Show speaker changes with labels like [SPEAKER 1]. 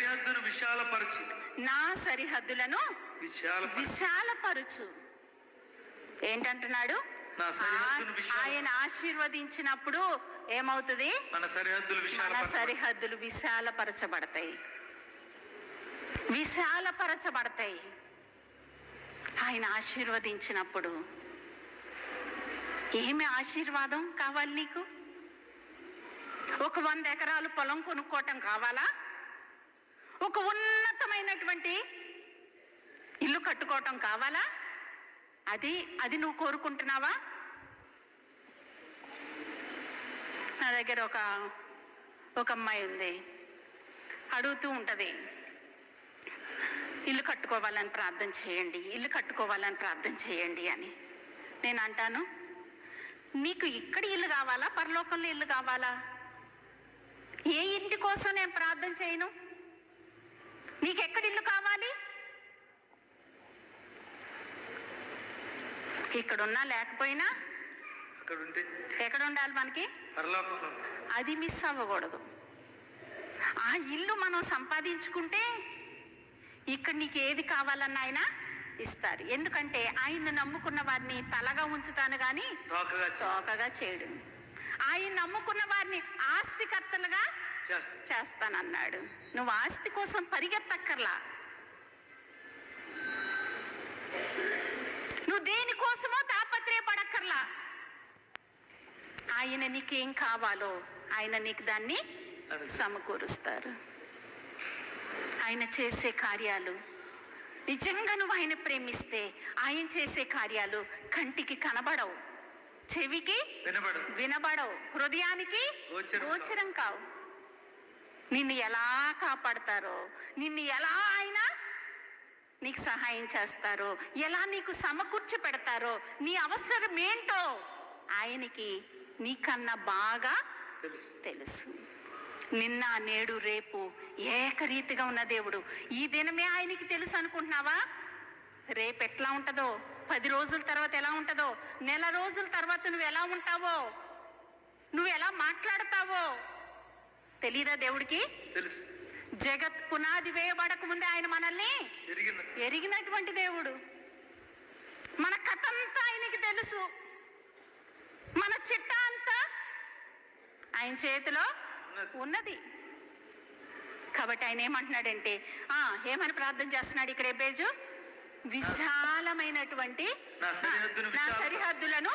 [SPEAKER 1] సరిహద్దును విశాలపరచు.
[SPEAKER 2] నా సరిహద్దులను విశాలపరచు. ఏంటంటున్నాడు? ఆయన ఆశీర్వదించినప్పుడు ఏమవుతుంది?
[SPEAKER 1] మన
[SPEAKER 2] సరిహద్దులు విశాలపరచబడతాయి. విశాలపరచబడతాయి ఆయన ఆశీర్వదించినప్పుడు. ఏమి ఆశీర్వాదం కావాలి నీకు? ఒక 100 ఎకరాలు పొలం కొనుక్కోవటం కావాలా? ఒక ఉన్నతమైనటువంటి ఇల్లు కట్టుకోవటం కావాలా? అది నువ్వు కోరుకుంటున్నావా? నా దగ్గర ఒక అమ్మాయి ఉంది, అడుగుతూ ఉంటుంది, ఇల్లు కట్టుకోవాలని ప్రార్థన చేయండి, ఇల్లు కట్టుకోవాలని ప్రార్థన చేయండి అని. నేను అంటాను, నీకు ఇక్కడ ఇల్లు కావాలా, పరలోకంలో ఇల్లు కావాలా? ఏ ఇంటి కోసం నేను ప్రార్థన చేయను? నీకు ఎక్కడ ఇల్లు కావాలి? ఇక్కడున్నా లేకపోయినా ఎక్కడ ఉండాలి మనకి? అది మిస్ అవ్వకూడదు. ఆ ఇల్లు మనం సంపాదించుకుంటే ఇక్కడ నీకు ఏది కావాలన్నా ఆయన ఇస్తారు. ఎందుకంటే ఆయన నమ్ముకున్న వారిని తలగా ఉంచుతాను కానీ తోకగా చేయడు. ఆయన నమ్ముకున్న వారిని ఆస్తికర్తలుగా చేస్తానన్నాడు. నువ్వు ఆస్తి కోసం పరిగెత్తక్కర్లా. నువ్వు దేనికోసమో తాపత్రయపడక్కర్లా. ఆయన నీకేం కావాలో ఆయన నీకు దాన్ని సమకూరుస్తారు. ఆయన చేసే కార్యాలు నిజంగా నువ్వు ఆయన ప్రేమిస్తే ఆయన చేసే కార్యాలు కంటికి కనబడవు, చెవికి వినబడవు, హృదయానికి గోచరం కావు. నిన్ను ఎలా కాపాడతారో, నిన్ను ఎలా ఆయన నీకు సహాయం చేస్తారో, ఎలా నీకు సమకూర్చి పెడతారో, నీ అవసరం ఏంటో ఆయనకి నీకన్నా బాగా తెలుసు. నిన్న నేడు రేపు ఏకరీతిగా ఉన్న దేవుడు. ఈ దినమే ఆయనకి తెలుసు అనుకుంటున్నావా? రేపు ఎట్లా ఉంటుందో, 10 రోజుల తర్వాత ఎలా ఉంటుందో, నెల రోజుల తర్వాత నువ్వు ఎలా ఉంటావో, నువ్వు ఎలా మాట్లాడతావో తెలీదా దేవుడికి? తెలుసు. జగత్ పునాది వేయబడక ముందే ఆయన మనల్ని ఎరిగినటువంటి దేవుడు. మన కథ అంతా ఆయనకి తెలుసు. మన చిట్టా అంతా ఆయన చేతిలో ఉన్నది. కాబట్టి ఆయన ఏమంటున్నాడంటే, ఏమని ప్రార్థన చేస్తున్నాడు ఇక్కడ ఎబేజు? విశాలమైనటువంటి నా సరిహద్దులను